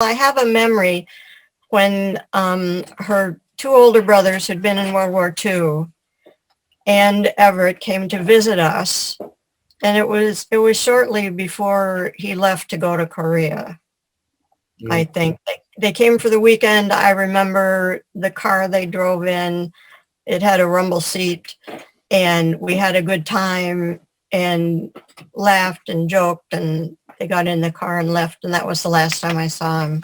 I have a memory when her two older brothers had been in World War II, and Everett came to visit us, and it was shortly before he left to go to Korea. I Mm. think they came for the weekend. I remember the car they drove in. It had a rumble seat, and we had a good time and laughed and joked, and they got in the car and left, and that was the last time I saw him.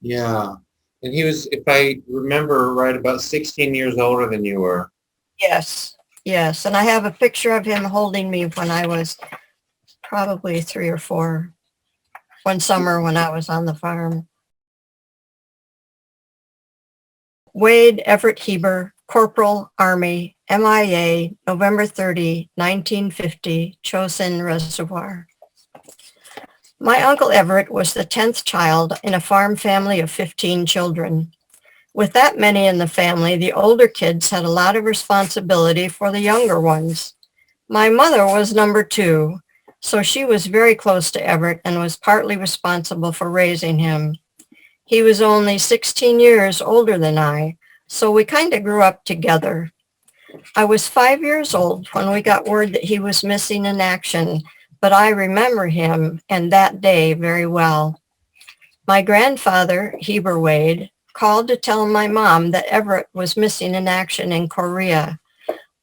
Yeah. And he was, if I remember right, about 16 years older than you were. Yes, yes. And I have a picture of him holding me when I was probably 3 or 4, one summer when I was on the farm. Wade Everett Heber, Corporal, Army, MIA, November 30, 1950, Chosin Reservoir. My Uncle Everett was the 10th child in a farm family of 15 children. With that many in the family, the older kids had a lot of responsibility for the younger ones. My mother was number 2, so she was very close to Everett and was partly responsible for raising him. He was only 16 years older than I, so we kind of grew up together. I was 5 years old when we got word that he was missing in action, but I remember him and that day very well. My grandfather, Heber Wade, called to tell my mom that Everett was missing in action in Korea.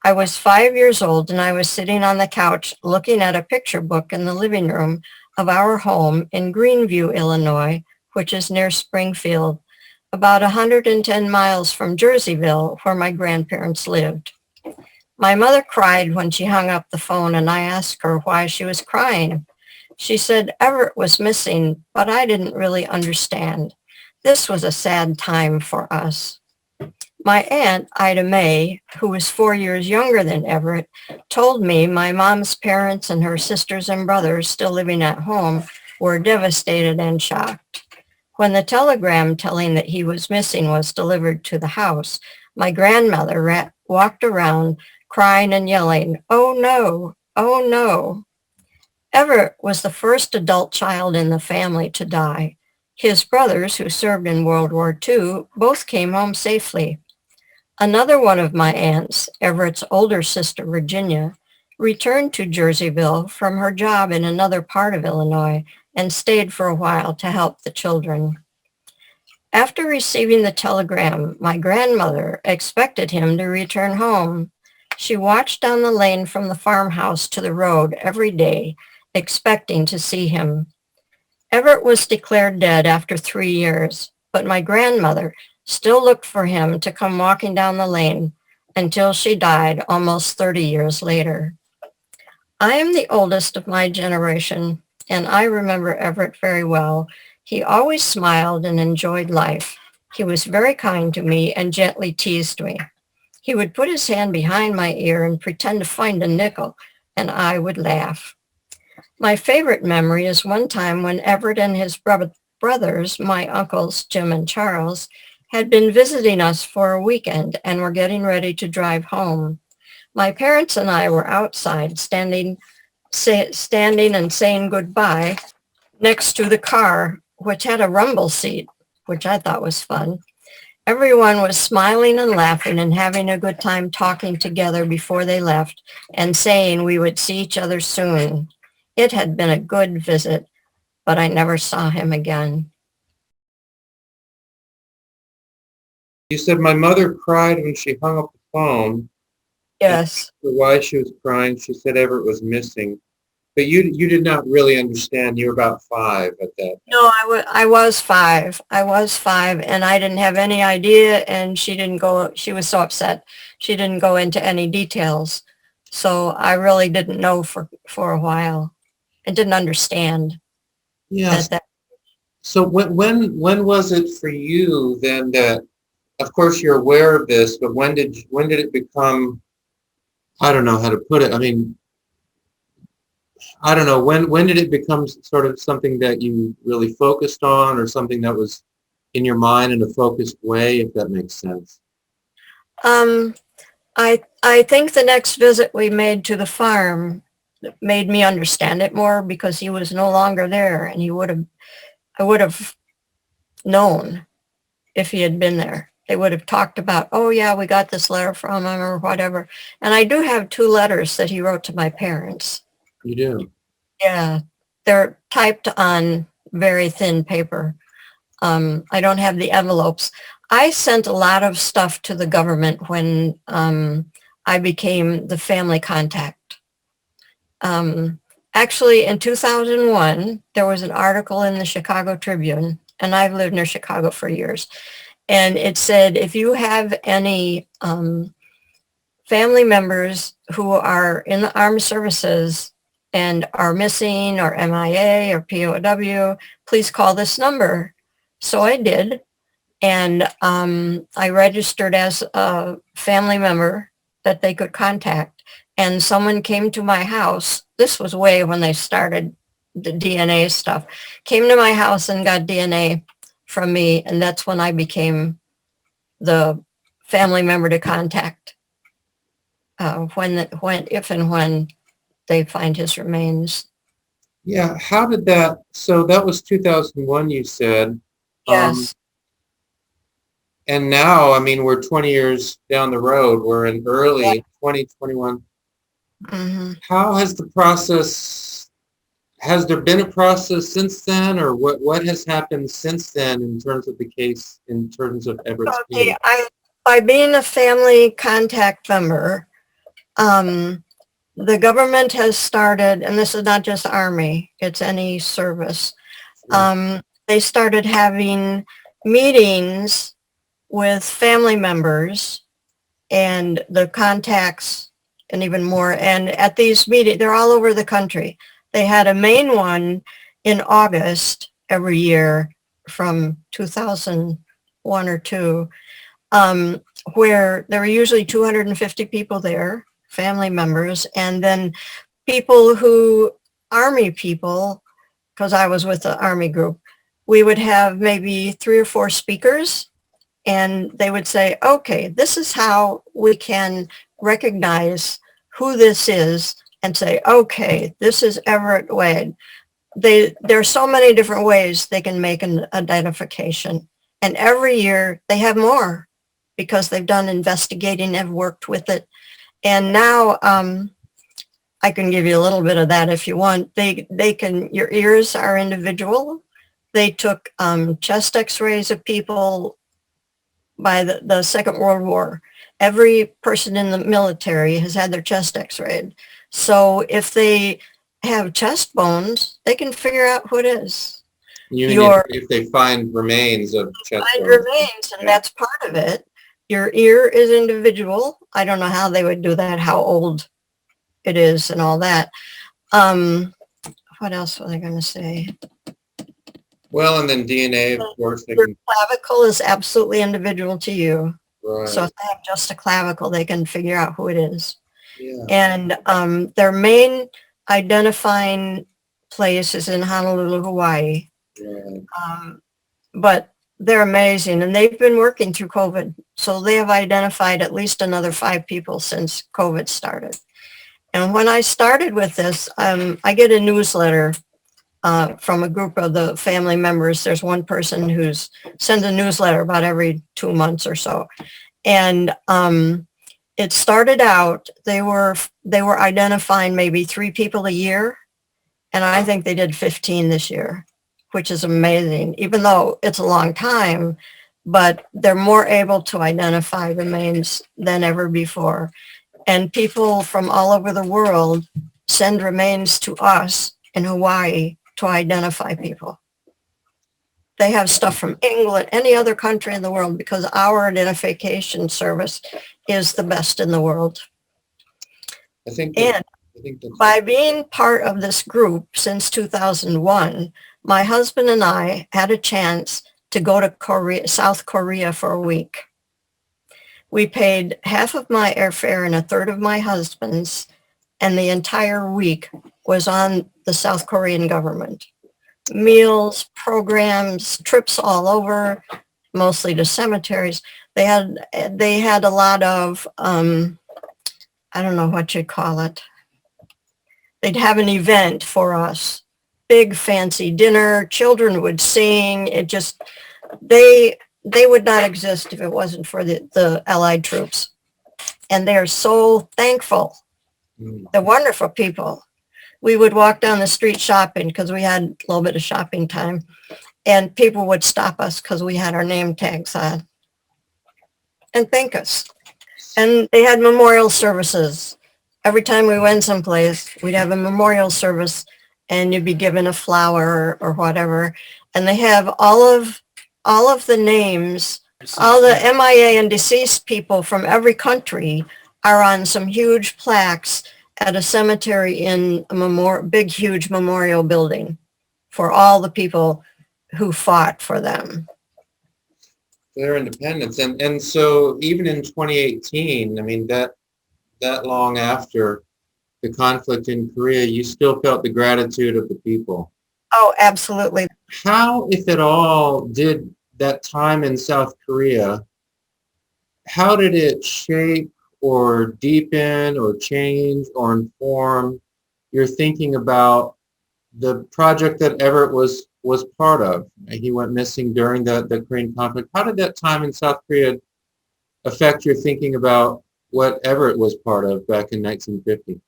I was 5 years old and I was sitting on the couch looking at a picture book in the living room of our home in Greenview, Illinois, which is near Springfield, about 110 miles from Jerseyville, where my grandparents lived. My mother cried when she hung up the phone and I asked her why she was crying. She said Everett was missing, but I didn't really understand. This was a sad time for us. My aunt, Ida Mae, who was 4 years younger than Everett, told me my mom's parents and her sisters and brothers still living at home were devastated and shocked. When the telegram telling that he was missing was delivered to the house, my grandmother walked around crying and yelling, "Oh no, oh no." Everett was the first adult child in the family to die. His brothers, who served in World War II, both came home safely. Another one of my aunts, Everett's older sister, Virginia, returned to Jerseyville from her job in another part of Illinois and stayed for a while to help the children. After receiving the telegram, my grandmother expected him to return home. She watched down the lane from the farmhouse to the road every day, expecting to see him. Everett was declared dead after 3 years, but my grandmother still looked for him to come walking down the lane until she died almost 30 years later. I am the oldest of my generation, and I remember Everett very well. He always smiled and enjoyed life. He was very kind to me and gently teased me. He would put his hand behind my ear and pretend to find a nickel, and I would laugh. My favorite memory is one time when Everett and his brothers, my uncles Jim and Charles, had been visiting us for a weekend and were getting ready to drive home. My parents and I were outside standing and saying goodbye next to the car, which had a rumble seat, which I thought was fun. Everyone was smiling and laughing and having a good time talking together before they left and saying we would see each other soon. It had been a good visit, but I never saw him again. You said my mother cried when she hung up the phone. And Yes. why she was crying, she said Everett was missing. But you did not really understand. You were about 5 at that. No, I was 5. I was 5 and I didn't have any idea, and she was so upset. She didn't go into any details. So I really didn't know for a while and didn't understand Yes. at that. So when was it for you then that, of course you're aware of this, but when did it become, I don't know how to put it. I mean, I don't know, when did it become sort of something that you really focused on, or something that was in your mind in a focused way, if that makes sense? Um, I think the next visit we made to the farm made me understand it more because he was no longer there, and I would have known if he had been there. They would have talked about, oh yeah, we got this letter from him or whatever. And I do have 2 letters that he wrote to my parents. You do? Yeah, they're typed on very thin paper. I don't have the envelopes. I sent a lot of stuff to the government when I became the family contact. Actually, in 2001, there was an article in the Chicago Tribune, and I've lived near Chicago for years. And it said, if you have any family members who are in the armed services and are missing or MIA or POW, please call this number. So I did. And I registered as a family member that they could contact. And someone came to my house. This was way when they started the DNA stuff. Came to my house and got DNA from me. And that's when I became the family member to contact if and when they find his remains. Yeah. How did that? So that was 2001, you said. Yes. And now, I mean, we're 20 years down the road. We're in early 2021. Mm-hmm. How has the process? Has there been a process since then, or what has happened since then in terms of the case, in terms of Everett's case? Okay, by being a family contact member, the government has started, and this is not just Army, it's any service. They started having meetings with family members and the contacts and even more. And at these meetings, they're all over the country. They had a main one in August every year from 2001 or 2, where there were usually 250 people there, family members, and then Army people, because I was with the Army group, we would have maybe 3 or 4 speakers, and they would say, okay, this is how we can recognize who this is and say, okay, this is Everett Wade. There's so many different ways they can make an identification. And every year they have more because they've done investigating, have worked with it. And now I can give you a little bit of that if you want. Your ears are individual. They took chest x-rays of people by the Second World War. Every person in the military has had their chest x-rayed. So if they have chest bones, they can figure out who it is. You mean if they find remains of chest bones? Remains, and that's part of it. Your ear is individual. I don't know how they would do that, how old it is and all that. What else were they going to say? Well, and then DNA, of course. Your clavicle is absolutely individual to you. Right. So if they have just a clavicle, they can figure out who it is. Yeah. And their main identifying place is in Honolulu, Hawaii. Right. But they're amazing, and they've been working through COVID. So they have identified at least another 5 people since COVID started. And when I started with this, I get a newsletter from a group of the family members. There's one person who's sends a newsletter about every 2 months or so. And it started out, they were identifying maybe 3 people a year. And I think they did 15 this year, which is amazing, even though it's a long time, but they're more able to identify remains than ever before. And people from all over the world send remains to us in Hawaii to identify people. They have stuff from England, any other country in the world, because our identification service is the best in the world. By being part of this group since 2001, my husband and I had a chance to go to South Korea for a week. We paid half of my airfare and a third of my husband's, and the entire week was on the South Korean government. Meals, programs, trips all over, mostly to cemeteries. They had a lot of, I don't know what you'd call it. They'd have an event for us, big fancy dinner, children would sing. they would not exist if it wasn't for the Allied troops. And they're so thankful. Mm. They're wonderful people. We would walk down the street shopping because we had a little bit of shopping time, and people would stop us because we had our name tags on and thank us. And they had memorial services. Every time we went someplace, we'd have a memorial service and you'd be given a flower or whatever. And they have all of the names, all the MIA and deceased people from every country are on some huge plaques at a cemetery in a big, huge memorial building for all the people who fought for them. Their independence. And so even in 2018, I mean, that long after the conflict in Korea, you still felt the gratitude of the people. Oh, absolutely. How, if at all, did that time in South Korea, how did it shape or deepen or change or inform your thinking about the project that Everett was part of? He went missing during the Korean conflict. How did that time in South Korea affect your thinking about what Everett was part of back in 1950?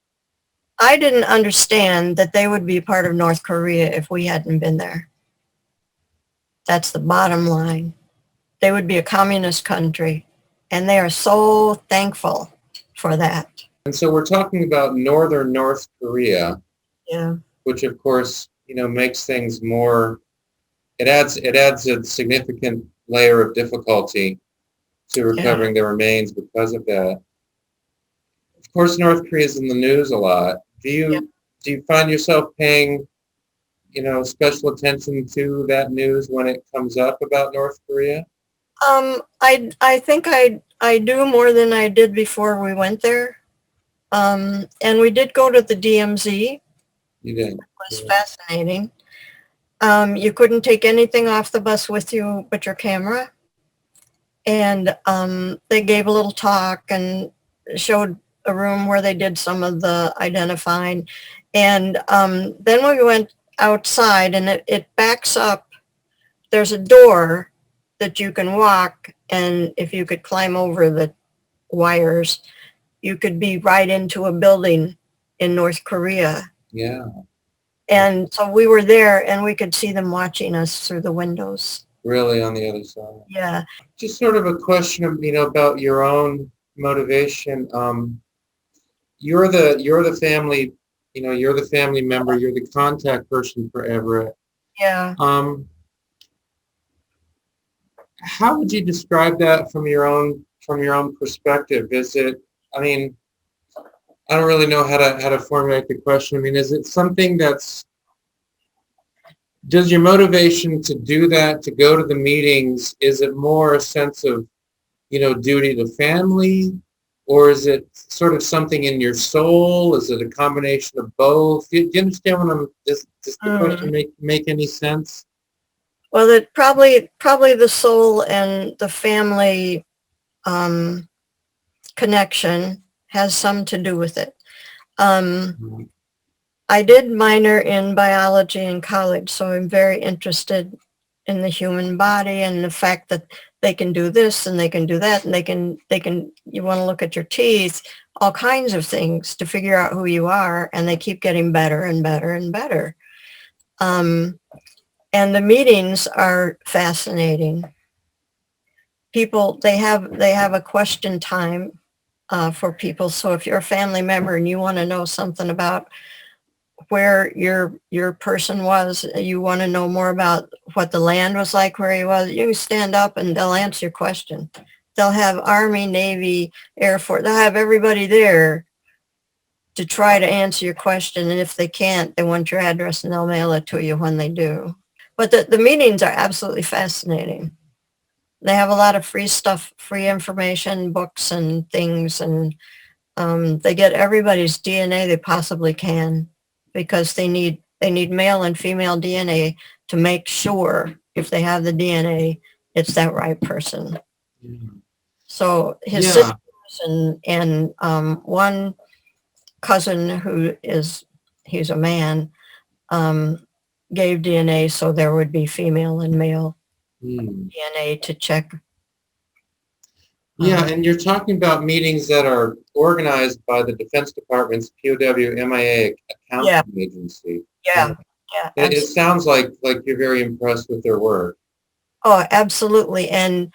I didn't understand that they would be part of North Korea if we hadn't been there. That's the bottom line. They would be a communist country, and they are so thankful for that. And so we're talking about northern North Korea, Yeah. which of course, makes things more, it adds a significant layer of difficulty to recovering the remains because of that. Of course, North Korea is in the news a lot. Do Yeah. you find yourself paying, special attention to that news when it comes up about North Korea? I think I do more than I did before we went there. And we did go to the DMZ. You did. It was fascinating. You couldn't take anything off the bus with you but your camera. And they gave a little talk and showed a room where they did some of the identifying. And then we went outside, and it backs up. There's a door that you can walk, and if you could climb over the wires, you could be right into a building in North Korea. Yeah. And so we were there, and we could see them watching us through the windows. Really on the other side. Yeah. Just sort of a question of, about your own motivation. You're the family, you're the family member, you're the contact person for Everett. Yeah. How would you describe that from your own perspective? Is it, I mean, I don't really know how to formulate the question. I mean, is it something does your motivation to do that, to go to the meetings, is it more a sense of, duty to family? Or is it sort of something in your soul? Is it a combination of both? Do you understand what does the question make any sense? Well, that probably the soul and the family connection has some to do with it. I did minor in biology in college, so I'm very interested in the human body and the fact that they can do this and they can do that, and they can, you want to look at your teeth, all kinds of things to figure out who you are, and they keep getting better and better and better. And the meetings are fascinating. People, they have a question time for people. So if you're a family member and you want to know something about where your person was, you want to know more about what the land was like where he was, you can stand up and they'll answer your question. They'll have Army, Navy, Air Force, they'll have everybody there to try to answer your question. And if they can't, they want your address and they'll mail it to you when they do. But the meetings are absolutely fascinating. They have a lot of free stuff, free information, books and things, and they get everybody's DNA they possibly can, because they need male and female DNA to make sure if they have the DNA, it's that right person. Yeah. So his sisters and one cousin he's a man, gave DNA so there would be female and male Hmm. DNA to check. Yeah, and you're talking about meetings that are organized by the Defense Department's POW MIA Yeah, accounting agency. Yeah. yeah, yeah, It absolutely. sounds like you're very impressed with their work. Oh, absolutely. And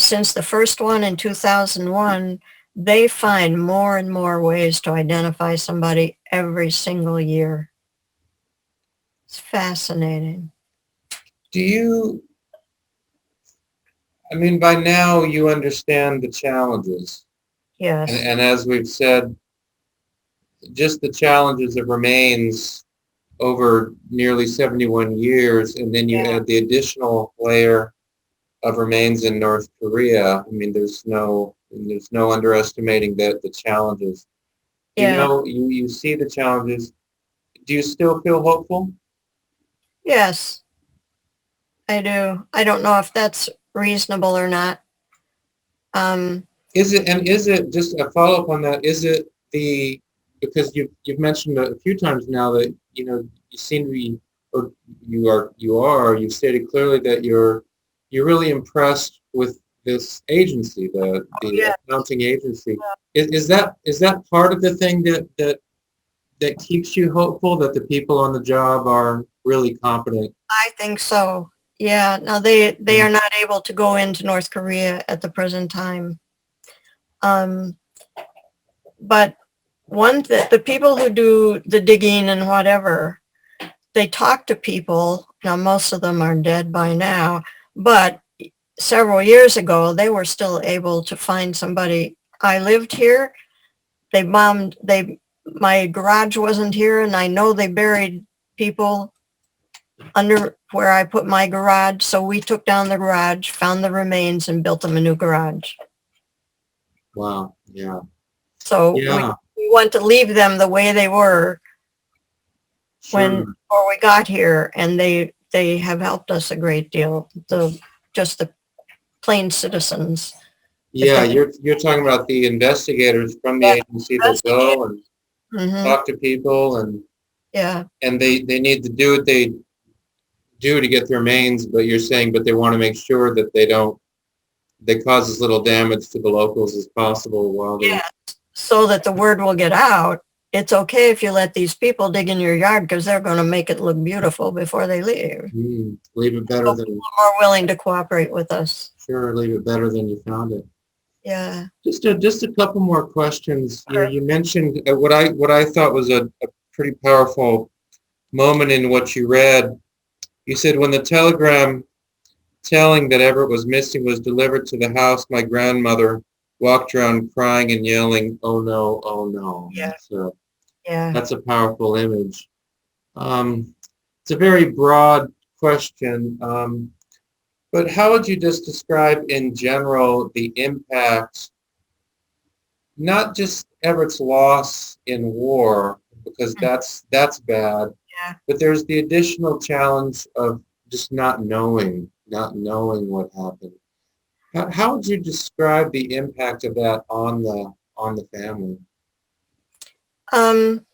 since the first one in 2001, they find more and more ways to identify somebody every single year. It's fascinating. Do you, I mean, by now you understand the challenges. Yes. And as we've said, just the challenges of remains over nearly 71 years, and then you Yeah. add the additional layer of remains in North Korea. I mean, there's no underestimating the challenges. You Yeah. know, you see the challenges. Do you still feel hopeful? Yes, I do. I don't know if that's reasonable or not. Um, Is it just a follow up on that? Is it the because you've mentioned a few times now that you seem to be or you've stated clearly that you're really impressed with this agency, the yeah, accounting agency. Is that part of the thing that keeps you hopeful that the people on the job are really competent? I think so. Yeah. Now they Mm. are not able to go into North Korea at the present time. Um, but the people who do the digging and whatever, they talk to people. Now most of them are dead by now, but several years ago they were still able to find somebody. I lived here. They my garage wasn't here, and I know they buried people under where I put my garage. So we took down the garage, found the remains, and built them a new garage. Wow. Yeah. So Yeah. we want to leave them the way they were when Sure. before we got here, and they have helped us a great deal. Just the plain citizens, if Yeah, they can you're talking about the investigators from the get agency that investigated. go and Hmm. talk to people Yeah, and they need to do what they do to get their remains, but you're saying but they want to make sure that they cause as little damage to the locals as possible while they're yeah. So that the word will get out. It's okay if you let these people dig in your yard because they're going to make it look beautiful before they leave. leave it better So than people are more willing to cooperate with us. sure, leave it better than you found it. Yeah. Just a couple more questions. Sure. You mentioned what I thought was a pretty powerful moment in what you read. You said when the telegram telling that Everett was missing was delivered to the house, my grandmother walked around crying and yelling, "Oh no, oh no." Yeah. That's a Yeah. that's a powerful image. Um, it's a very broad question, but how would you just describe in general the impact, not just Everett's loss in war, because that's bad, Yeah. but there's the additional challenge of just not knowing what happened. How would you describe the impact of that on the family? Um,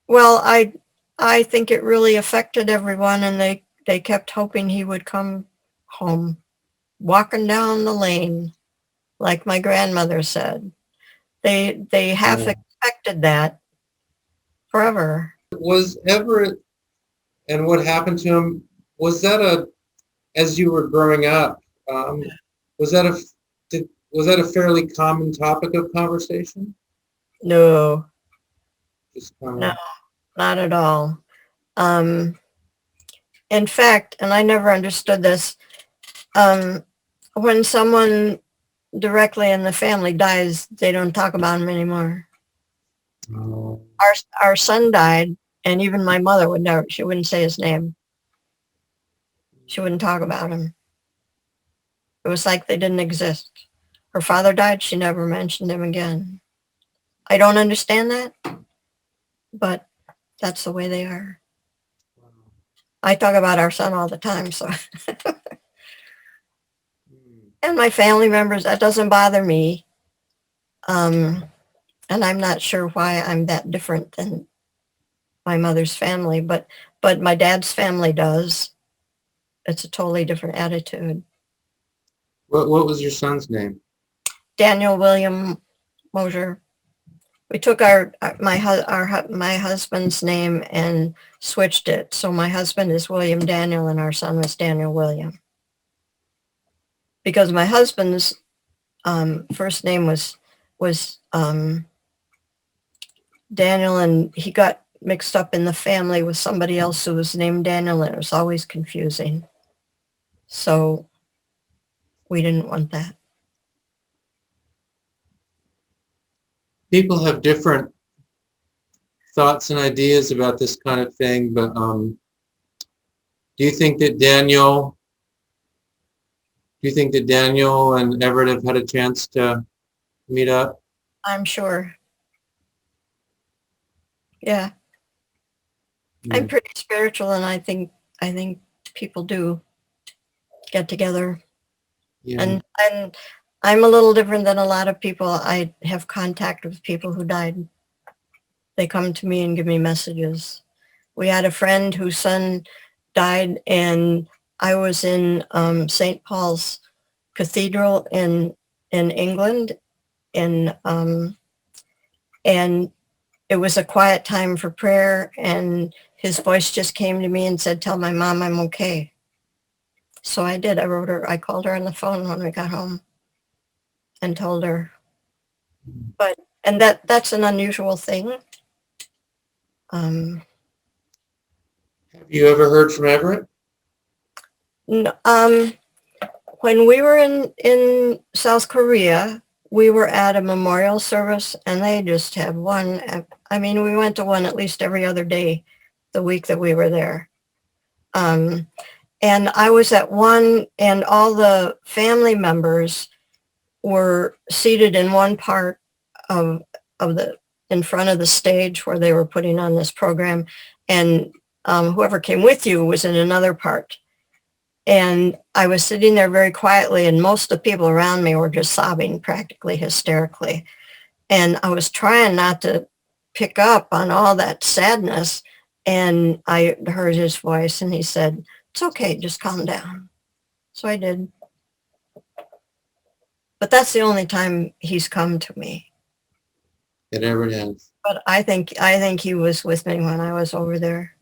well, I think it really affected everyone, and they kept hoping he would come home, walking down the lane, like my grandmother said. They half Yeah. expected that forever. Was Everett and what happened to him, was that as you were growing up, um, was that a was that a fairly common topic of conversation? No, Just kind no, of, not at all. Um, in fact, and I never understood this, um, when someone directly in the family dies, they don't talk about him anymore. oh, Our our son died, and even my mother would never. She wouldn't say his name. She wouldn't talk about him. It was like they didn't exist. Her father died. She never mentioned him again. I don't understand that, but that's the way they are. I talk about our son all the time, so hmm, and my family members. That doesn't bother me. Um, and I'm not sure why I'm that different than my mother's family, but my dad's family does. it's a totally different attitude. What was your son's name? Daniel William Mosier. We took my husband's name and switched it. So my husband is William Daniel and our son was Daniel William. Because my husband's first name was Daniel, and he got mixed up in the family with somebody else who was named Daniel, and it was always confusing. So we didn't want that. People have different thoughts and ideas about this kind of thing, but do you think that Daniel and Everett have had a chance to meet up? I'm sure. Yeah, Yeah. I'm pretty spiritual, and I think people do get together. Yeah. And I'm a little different than a lot of people. I have contact with people who died. They come to me and give me messages. We had a friend whose son died, and I was in St. Paul's Cathedral in England, and it was a quiet time for prayer, and his voice just came to me and said, "Tell my mom I'm okay." So I did. I called her on the phone when we got home and told her. And that's an unusual thing. Have you ever heard from Everett? When we were in South Korea, we were at a memorial service, and they just had one. I mean, we went to one at least every other day the week that we were there. And I was at one, and all the family members were seated in one part of in front of the stage where they were putting on this program, and whoever came with you was in another part. And I was sitting there very quietly, and most of the people around me were just sobbing practically hysterically. And I was trying not to pick up on all that sadness. And I heard his voice, and he said, "It's okay, just calm down." So I did. But that's the only time he's come to me. That Everett has. But I think he was with me when I was over there.